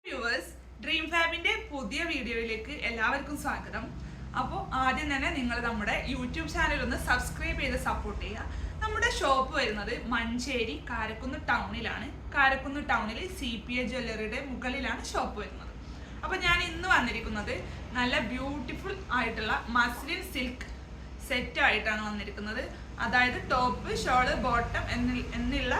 Viewers, dream ഫാബിന്റെ പുതിയ വീഡിയോയിലേക്ക് എല്ലാവർക്കും സ്വാഗതം. അപ്പോൾ ആദ്യം തന്നെ നിങ്ങൾ നമ്മുടെ യൂട്യൂബ് ചാനൽ ഒന്ന് സബ്സ്ക്രൈബ് ചെയ്ത് സപ്പോർട്ട് ചെയ്യുക. നമ്മുടെ ഷോപ്പ് വരുന്നത് മഞ്ചേരി കാരക്കുന്ന് ടൗണിലാണ്. കാരക്കുന്ന് ടൗണിൽ CPA ജ്വല്ലറിയുടെ മുകളിലാണ് ഷോപ്പ് വരുന്നത്. അപ്പോൾ ഞാൻ ഇന്ന് വന്നിരിക്കുന്നത് നല്ല ബ്യൂട്ടിഫുൾ ആയിട്ടുള്ള മസ്ലിൻ സിൽക്ക് സെറ്റ് ആയിട്ടാണ് വന്നിരിക്കുന്നത്. അതായത് ടോപ്പ്, ഷോള്, ബോട്ടം എന്നുള്ള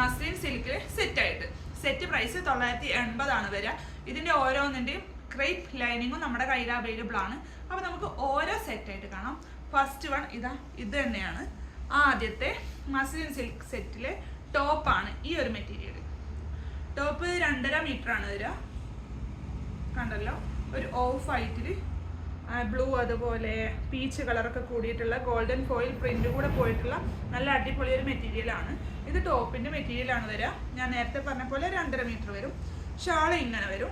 മസ്ലിൻ സിൽക്കിൽ സെറ്റായിട്ട്. സെറ്റ് പ്രൈസ് 980 വരിക. ഇതിൻ്റെ ഓരോന്നിൻ്റെയും ക്രേപ്പ് ലൈനിങ്ങും നമ്മുടെ കയ്യിൽ അവൈലബിൾ ആണ്. അപ്പോൾ നമുക്ക് ഓരോ സെറ്റായിട്ട് കാണാം. ഫസ്റ്റ് വൺ ഇത് തന്നെയാണ്. ആദ്യത്തെ മസ്ലിൻ സിൽക്ക് സെറ്റിലെ ടോപ്പാണ് ഈ ഒരു മെറ്റീരിയൽ. ടോപ്പ് 2.5 മീറ്ററാണ് വരിക. കണ്ടല്ലോ, ഒരു ഓഫ് വൈറ്റിൽ ബ്ലൂ അതുപോലെ പീച്ച് കളറൊക്കെ കൂടിയിട്ടുള്ള ഗോൾഡൻ ഫോയിൽ പ്രിന്റ് കൂടെ പോയിട്ടുള്ള നല്ല അടിപൊളി ഒരു മെറ്റീരിയലാണ്. ഇത് ടോപ്പിന്റെ മെറ്റീരിയലാണ് വരിക. ഞാൻ നേരത്തെ പറഞ്ഞ പോലെ 2.5 മീറ്റർ വരും. ഷോള് ഇങ്ങനെ വരും.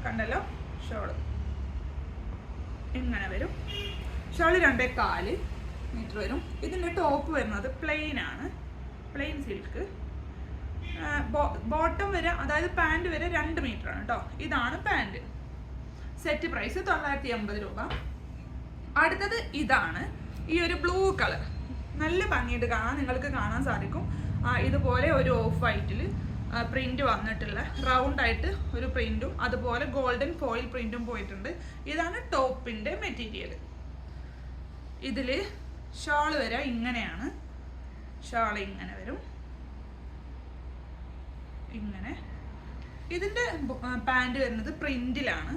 കണ്ടല്ലോ, ഷോള് ഇങ്ങനെ വരും. ഷോള് 2.25 മീറ്റർ വരും. ഇതിന്റെ ടോപ്പ് വരുന്നത് പ്ലെയിൻ ആണ്, പ്ലെയിൻ സിൽക്ക്. ബോട്ടം വരെ, അതായത് പാൻറ് വരെ 2 മീറ്റർ ആണ് കേട്ടോ. ഇതാണ് പാൻറ്. സെറ്റ് പ്രൈസ് 980 രൂപ. അടുത്തത് ഇതാണ്, ഈ ഒരു ബ്ലൂ കളർ. നല്ല ഭംഗിയിട്ട് കാണാൻ, നിങ്ങൾക്ക് കാണാൻ സാധിക്കും. ഇതുപോലെ ഒരു ഓഫ് വൈറ്റിൽ പ്രിന്റ് വന്നിട്ടുള്ള റൗണ്ട് ആയിട്ട് ഒരു പ്രിന്റും അതുപോലെ ഗോൾഡൻ ഫോയിൽ പ്രിന്റും പോയിട്ടുണ്ട്. ഇതാണ് ടോപ്പിന്റെ മെറ്റീരിയൽ. ഇതിൽ ഷാൾ വരെ ഇങ്ങനെയാണ്. ഷാൾ ഇങ്ങനെ വരും, ഇങ്ങനെ. ഇതിന്റെ പാൻറ് വരുന്നത് പ്രിന്റിലാണ്.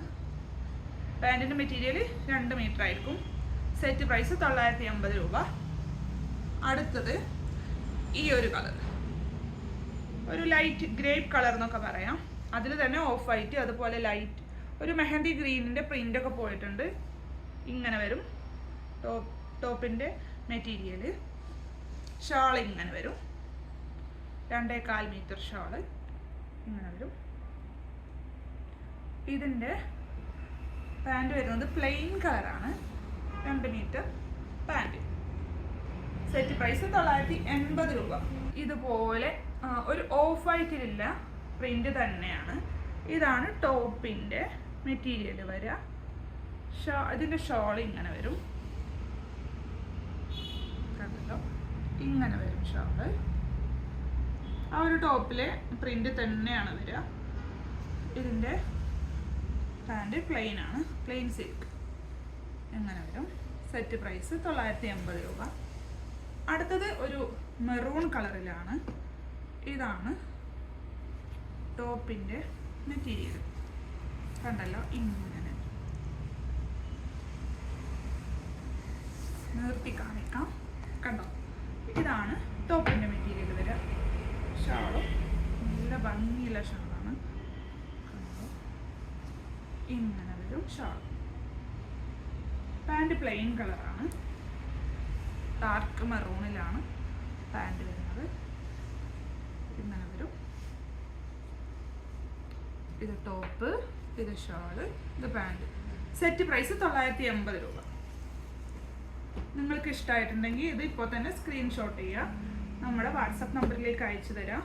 പാൻറ്റിന്റെ മെറ്റീരിയൽ 2 മീറ്റർ ആയിരിക്കും. സെറ്റ് പ്രൈസ് 980 രൂപ. അടുത്തത് ഈ ഒരു കളർ, ഒരു ലൈറ്റ് ഗ്രേപ്പ് കളർ എന്നൊക്കെ പറയാം. അതിൽ തന്നെ ഓഫ് വൈറ്റ് അതുപോലെ ലൈറ്റ് ഒരു മെഹന്തി ഗ്രീനിന്റെ പ്രിന്റ് ഒക്കെ പോയിട്ടുണ്ട്. ഇങ്ങനെ വരും ടോപ്പിന്റെ മെറ്റീരിയൽ. ഷാൾ ഇങ്ങനെ വരും. 2.25 മീറ്റർ ഷാള് ഇങ്ങനെ വരും. ഇതിന്റെ പാൻറ് വരുന്നത് പ്ലെയിൻ കളറാണ്. 2 മീറ്റർ പാൻറ്. സെറ്റ് പ്രൈസ് 980 രൂപ. ഇതുപോലെ ഒരു ഓഫ് വൈറ്റിലില്ല പ്രിന്റ് തന്നെയാണ്. ഇതാണ് ടോപ്പിന്റെ മെറ്റീരിയൽ വരിക. ഇതിന്റെ ഷോൾ ഇങ്ങനെ വരും. കണ്ടല്ലോ, ഇങ്ങനെ വരും ഷോള്. ആ ഒരു ടോപ്പിലെ പ്രിന്റ് തന്നെയാണ് വരിക. ഇതിന്റെ പാൻറ് പ്ലെയിൻ ആണ്, പ്ലെയിൻ സിൽക്ക് എങ്ങനെ വരും. സെറ്റ് പ്രൈസ് 980 രൂപ. അടുത്തത് ഒരു മെറൂൺ കളറിലാണ്. ഇതാണ് ടോപ്പിന്റെ മെറ്റീരിയൽ. കണ്ടല്ലോ, ഇങ്ങനെ നിർത്തി കാണിക്കാം. കണ്ടോ, ഇതാണ് ടോപ്പിന്റെ മെറ്റീരിയൽ വരിക. ഷാളും നല്ല ഭംഗിയുള്ള ഷാളാണ്. ഇങ്ങനെ വരും ഷാൾ. പാൻറ് പ്ലെയിൻ കളറാണ്. ഡാർക്ക് മെറൂണിലാണ് പാൻറ് വരുന്നത്. ഇങ്ങനെ വരും. ഇത് ടോപ്പ്, ഇത് ഷാള്, ഇത് പാൻറ്. സെറ്റ് പ്രൈസ് 980 രൂപ. നിങ്ങൾക്ക് ഇഷ്ടമായിട്ടുണ്ടെങ്കിൽ ഇത് ഇപ്പോൾ തന്നെ സ്ക്രീൻഷോട്ട് ചെയ്യുക. നമ്മുടെ വാട്സപ്പ് നമ്പറിലേക്ക് അയച്ചു തരാം.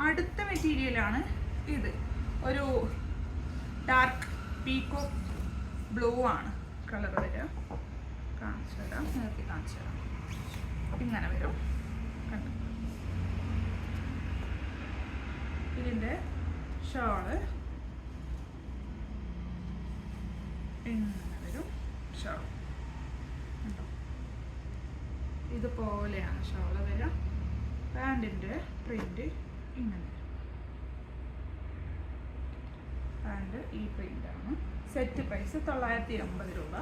അടുത്ത മെറ്റീരിയലാണ് ഇത്. ഒരു ഡാർക്ക് പീക്കോ ബ്ലൂ ആണ് കളർ വരിക. കാണിച്ചു തരാം, നേരത്തെ കാണിച്ചു തരാം. ഇങ്ങനെ വരും. കണ്ടു, ഇതിൻ്റെ ഷോള് ഇങ്ങനെ വരും. ഷോൾ കണ്ടോ, ഇതുപോലെയാണ് ഷോള് വരിക. പാൻറ്റിൻ്റെ പ്രിന്റ് ഇങ്ങനെ വരും. പാൻറ് ഈ പ്രിന്റാണ്. സെറ്റ് പ്രൈസ് 980 രൂപ.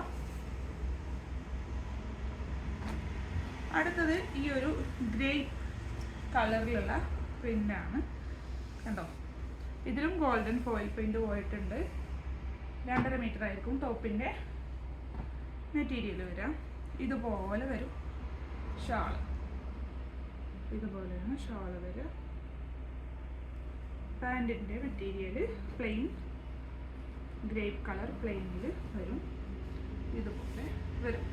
അടുത്തത് ഈ ഒരു ഗ്രേ കളറിലുള്ള പ്രിന്റാണ്. കണ്ടോ, ഇതിലും ഗോൾഡൻ ഫോയിൽ പ്രിന്റ് പോയിട്ടുണ്ട്. 2.5 മീറ്റർ ആയിരിക്കും ടോപ്പിന്റെ മെറ്റീരിയൽ വരിക. ഇതുപോലെ വരും ഷാള്. ഇതുപോലെയാണ് ഷാള് വരിക. പാൻറ്റിന്റെ മെറ്റീരിയൽ പ്ലെയിൻ ഗ്രേപ്പ് കളർ പ്ലെയിനിൽ വരും. ഇതുപോലെ വരും.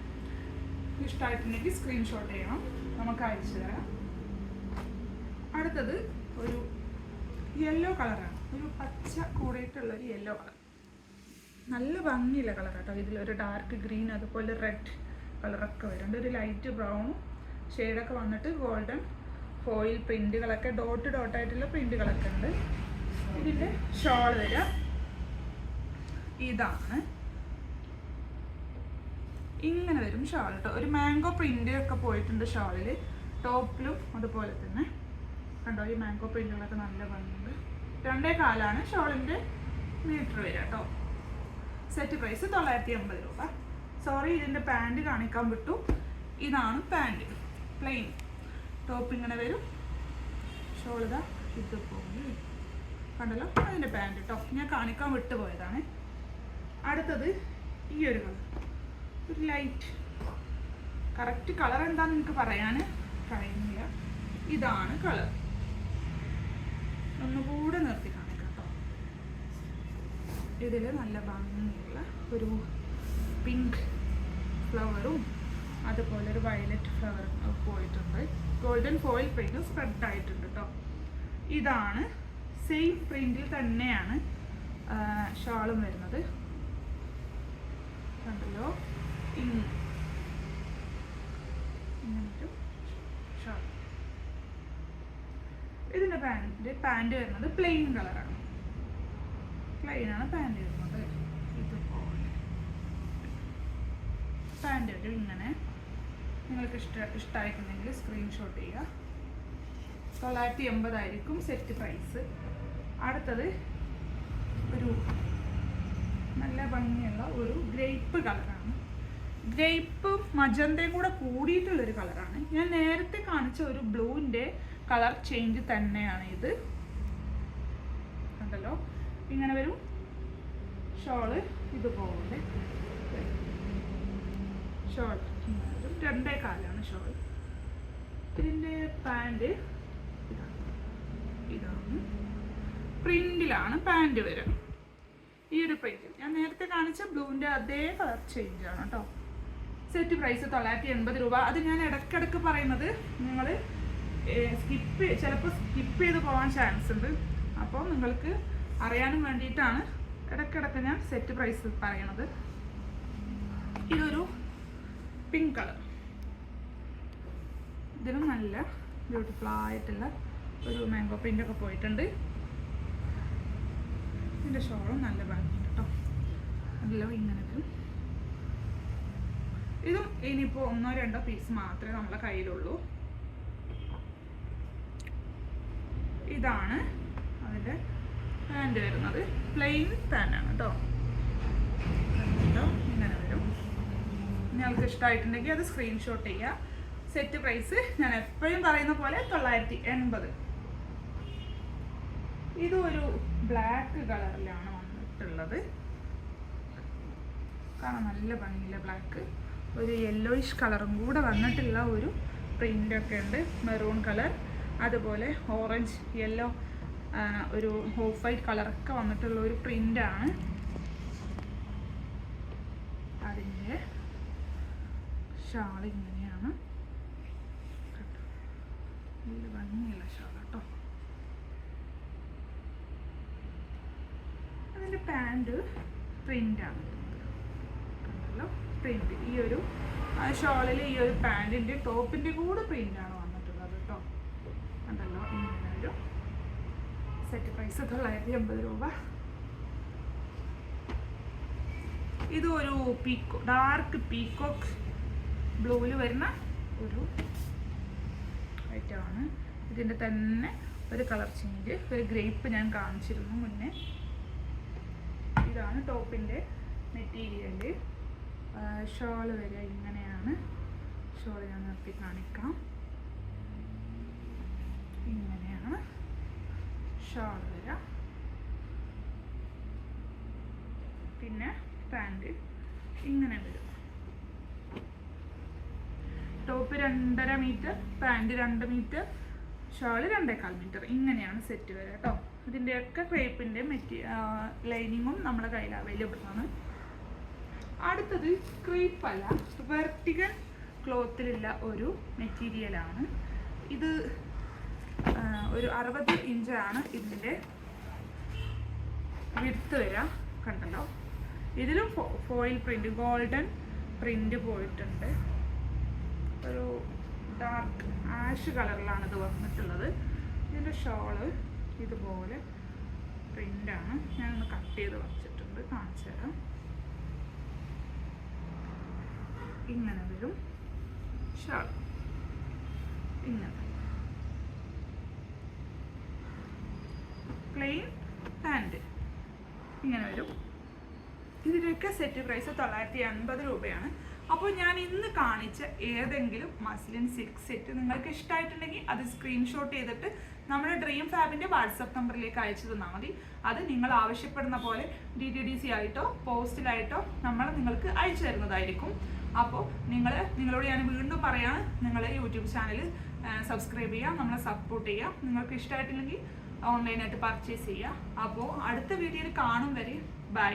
ഇഷ്ടമായിട്ടുണ്ടെങ്കിൽ സ്ക്രീൻഷോട്ട് ചെയ്യണം, നമുക്ക് അയച്ചു തരാം. അടുത്തത് ഒരു യെല്ലോ കളറാണ്, ഒരു പച്ച കൂടിയിട്ടുള്ളൊരു യെല്ലോ കളർ. നല്ല ഭംഗിയുള്ള കളർ കേട്ടോ. ഇതിലൊരു ഡാർക്ക് ഗ്രീൻ അതുപോലെ റെഡ് കളറൊക്കെ വരുന്നുണ്ട്. ഒരു ലൈറ്റ് ബ്രൗണും ഷെയ്ഡൊക്കെ വന്നിട്ട് ഗോൾഡൻ ഫോയിൽ പ്രിൻറ്റുകളൊക്കെ ഡോട്ടായിട്ടുള്ള പ്രിൻറ്റുകളൊക്കെ ഉണ്ട്. ഇതിൻ്റെ ഷോൾ വരിക ഇതാണ്, ഇങ്ങനെ വരും ഷോൾ കേട്ടോ. ഒരു മാംഗോ പ്രിൻ്റ് ഒക്കെ പോയിട്ടുണ്ട് ഷോളിൽ, ടോപ്പിലും അതുപോലെ തന്നെ കണ്ടോ. ഈ മാംഗോ പ്രിൻറ്റുകളൊക്കെ നല്ല ഭംഗിയുണ്ട്. 2.25 ഷോളിൻ്റെ മീറ്റർ വരിക കേട്ടോ. സെറ്റ് പ്രൈസ് 980 രൂപ. സോറി, ഇതിൻ്റെ പാൻറ് കാണിക്കാൻ വിട്ടു. ഇതാണ് പാൻറ്, പ്ലെയിൻ ടോപ്പ് ഇങ്ങനെ വരും, ഷോൾ ഇതാ ഇതുപോലെ കണ്ടല്ലോ. അതിൻ്റെ പാൻറ് കേട്ടോ, ഞാൻ കാണിക്കാൻ വിട്ടുപോയതാണ്. അടുത്തത് ഈ ഒരു കളർ, ഒരു ലൈറ്റ്, കറക്റ്റ് കളർ എന്താണെന്ന് എനിക്ക് പറയാൻ കഴിയുന്നില്ല. ഇതാണ് കളർ, ഒന്നുകൂടെ നിർത്തി കാണിക്കാം കേട്ടോ. ഇതിൽ നല്ല ഭംഗിയുള്ള ഒരു പിങ്ക് ഫ്ലവറും അതുപോലെ ഒരു വയലറ്റ് ഫ്ലവറും പോയിട്ടുണ്ട്. ഗോൾഡൻ ഫോയിൽ പ്രിന്റ് സ്പ്രെഡ് ആയിട്ടുണ്ട് കേട്ടോ. ഇതാണ് സെയിം പ്രിന്റിൽ തന്നെയാണ് ഷാളും വരുന്നത് കണ്ടല്ലോ. ഇങ്ങനൊരു ഷാൾ. ഇതിൻ്റെ പാൻറ് വരുന്നത് പ്ലെയിൻ കളറാണ്, പ്ലെയിനാണ് പാൻറ് വരുന്നത്. ഇതുപോലെ പാൻറ് വരും ഇങ്ങനെ. നിങ്ങൾക്ക് ഇഷ്ടമായിട്ടുണ്ടെങ്കിൽ സ്ക്രീൻഷോട്ട് ചെയ്യുക. 980 ആയിരിക്കും സെറ്റ് പ്രൈസ്. അടുത്തത് ഒരു നല്ല ഭംഗിയുള്ള ഒരു ഗ്രേപ്പ് കളറാണ്. ഗ്രേപ്പും മജന്തയും കൂടെ കൂടിയിട്ടുള്ളൊരു കളറാണ്. ഞാൻ നേരത്തെ കാണിച്ച ഒരു ബ്ലൂവിൻ്റെ കളർ ചേഞ്ച് തന്നെയാണ് ഇത് കണ്ടല്ലോ. ഇങ്ങനെ വരും ഷോള് ഇതുപോലെ. Shawl 2.25 shawl. ഇതിൻ്റെ പാൻറ് ഇതാണ്, പ്രിന്റിലാണ് പാൻറ് വരിക. ഈ ഒരു പ്രിന്റ് ഞാൻ നേരത്തെ കാണിച്ച ബ്ലൂവിൻ്റെ അതേ കളർ ചേഞ്ച് ആണ് കേട്ടോ. സെറ്റ് പ്രൈസ് 980 രൂപ. അത് ഞാൻ ഇടയ്ക്കിടയ്ക്ക് പറയുന്നത് നിങ്ങൾ ചിലപ്പോൾ സ്കിപ്പ് ചെയ്ത് പോകാൻ ചാൻസ് ഉണ്ട്. അപ്പോൾ നിങ്ങൾക്ക് അറിയാനും വേണ്ടിയിട്ടാണ് ഇടയ്ക്കിടയ്ക്ക് ഞാൻ സെറ്റ് പ്രൈസ് പറയണത്. ഇതൊരു പിങ്ക് കളർ, ഇതിനും നല്ല ബ്യൂട്ടിഫുൾ ആയിട്ടുള്ള ഒരു മാംഗോ പ്രിൻ്റൊക്കെ പോയിട്ടുണ്ട്. ഇതിൻ്റെ ഷോളും നല്ല ഭംഗിയുണ്ട് കേട്ടോ. അതെല്ലാം ഇങ്ങനെ വരും. ഇതും ഇനിയിപ്പോൾ 1-2 പീസ് മാത്രമേ നമ്മളെ കയ്യിലുള്ളൂ. ഇതാണ് അതിൻ്റെ പാൻറ് വരുന്നത്, പ്ലെയിൻ പാൻ്റാണ് കേട്ടോ. ഇങ്ങനെ വരും. നിങ്ങൾക്ക് ഇഷ്ടമായിട്ടുണ്ടെങ്കിൽ അത് സ്ക്രീൻഷോട്ട് ചെയ്യുക. സെറ്റ് പ്രൈസ് ഞാൻ എപ്പോഴും പറയുന്ന പോലെ 980. ഇതൊരു ബ്ലാക്ക് കളറിലാണ് വന്നിട്ടുള്ളത്. കാണാൻ നല്ല ഭംഗിയില്ല ബ്ലാക്ക്. ഒരു യെല്ലോയിഷ് കളറും കൂടെ വന്നിട്ടുള്ള ഒരു പ്രിൻ്റൊക്കെ ഉണ്ട്. മെറൂൺ കളർ അതുപോലെ ഓറഞ്ച് യെല്ലോ ഒരു ഓഫ് വൈറ്റ് കളറൊക്കെ വന്നിട്ടുള്ള ഒരു പ്രിൻ്റാണ്. അതിൻ്റെ ഷാൾ ഇങ്ങനെയാണ്, നല്ല ഭംഗിയുള്ള ഷാൾ കേട്ടോ. അതിൻ്റെ പാൻറ് പ്രിൻ്റാണ് കണ്ടല്ലോ. പ്രിൻ്റ് ഈ ഒരു ഷോളിൽ ഈ ഒരു പാൻറ്റിൻ്റെ ടോപ്പിൻ്റെ കൂടെ പ്രിൻ്റാണ് വന്നിട്ടുള്ളത് കേട്ടോ. കണ്ടല്ലോ. ഇങ്ങനെ ഒരു സെറ്റ് പ്രൈസ് 980 രൂപ. ഇത് ഒരു ഡാർക്ക് പീക്കോക്ക് ബ്ലൂവിൽ വരുന്ന ഒരു ഐറ്റമാണ്. ഇതിൻ്റെ തന്നെ ഒരു കളർ ചേഞ്ച്, ഒരു ഗ്രേപ്പ് ഞാൻ കാണിച്ചിരുന്നു മുന്നേ. ഇതാണ് ടോപ്പിൻ്റെ മെറ്റീരിയൽ. ഷോൾ വരിക ഇങ്ങനെയാണ്. ഷോൾ ഞാൻ നിർത്തി കാണിക്കാം. ഇങ്ങനെയാണ് ഷോൾ വരിക. പിന്നെ പാൻറ് ഇങ്ങനെ വരും. Top 2.5 metre, pant 2 metre, shawl 2.25 metre. ഇങ്ങനെയാണ് സെറ്റ് വരിക കേട്ടോ. ഇതിൻ്റെയൊക്കെ ക്രേപ്പിൻ്റെ ലൈനിങ്ങും നമ്മുടെ കയ്യിൽ അവൈലബിൾ ആണ്. അടുത്തത് ക്രീപ്പല്ല, വെർട്ടിക്കൽ ക്ലോത്തിലുള്ള ഒരു മെറ്റീരിയലാണ്. ഇത് ഒരു 60 ഇഞ്ചാണ് ഇതിൻ്റെ വിഡ്ത്ത് വരിക. കണ്ടല്ലോ, ഇതിലും ഫോയിൽ പ്രിന്റ്, ഗോൾഡൻ പ്രിന്റ് പോയിട്ടുണ്ട്. ഒരു ഡാർക്ക് ആഷ് കളറിലാണ് ഇത് വന്നിട്ടുള്ളത്. ഇതിൻ്റെ ഷോള് ഇതുപോലെ പ്രിൻ്റാണ്. ഞാനൊന്ന് കട്ട് ചെയ്ത് വച്ചിട്ടുണ്ട്, കാണിച്ചു തരാം. ഇങ്ങനെ വരും ഷോൾ, ഇങ്ങനെ പ്ലെയിൻ പാൻറ് ഇങ്ങനെ വരും. ഇതിൻ്റെയൊക്കെ സെറ്റ് പ്രൈസ് 980 രൂപയാണ്. അപ്പോൾ ഞാൻ ഇന്ന് കാണിച്ച ഏതെങ്കിലും മസ്ലിൻ സിൽക്ക് സെറ്റ് നിങ്ങൾക്ക് ഇഷ്ടമായിട്ടുണ്ടെങ്കിൽ അത് സ്ക്രീൻഷോട്ട് ചെയ്തിട്ട് നമ്മുടെ ഡ്രീം ഫാബിൻ്റെ വാട്സപ്പ് നമ്പറിലേക്ക് അയച്ചു തന്നാൽ മതി. അത് നിങ്ങൾ ആവശ്യപ്പെടുന്ന പോലെ DTDC ആയിട്ടോ പോസ്റ്റിലായിട്ടോ നമ്മൾ നിങ്ങൾക്ക് അയച്ചു തരുന്നതായിരിക്കും. അപ്പോൾ നിങ്ങളോട് ഞാൻ വീണ്ടും പറയാണ്, നിങ്ങൾ യൂട്യൂബ് ചാനൽ സബ്സ്ക്രൈബ് ചെയ്യുക, നമ്മളെ സപ്പോർട്ട് ചെയ്യുക. നിങ്ങൾക്ക് ഇഷ്ടമായിട്ടില്ലെങ്കിൽ ഓൺലൈനായിട്ട് പർച്ചേസ് ചെയ്യുക. അപ്പോൾ അടുത്ത വീഡിയോയിൽ കാണും വരെ ബൈ.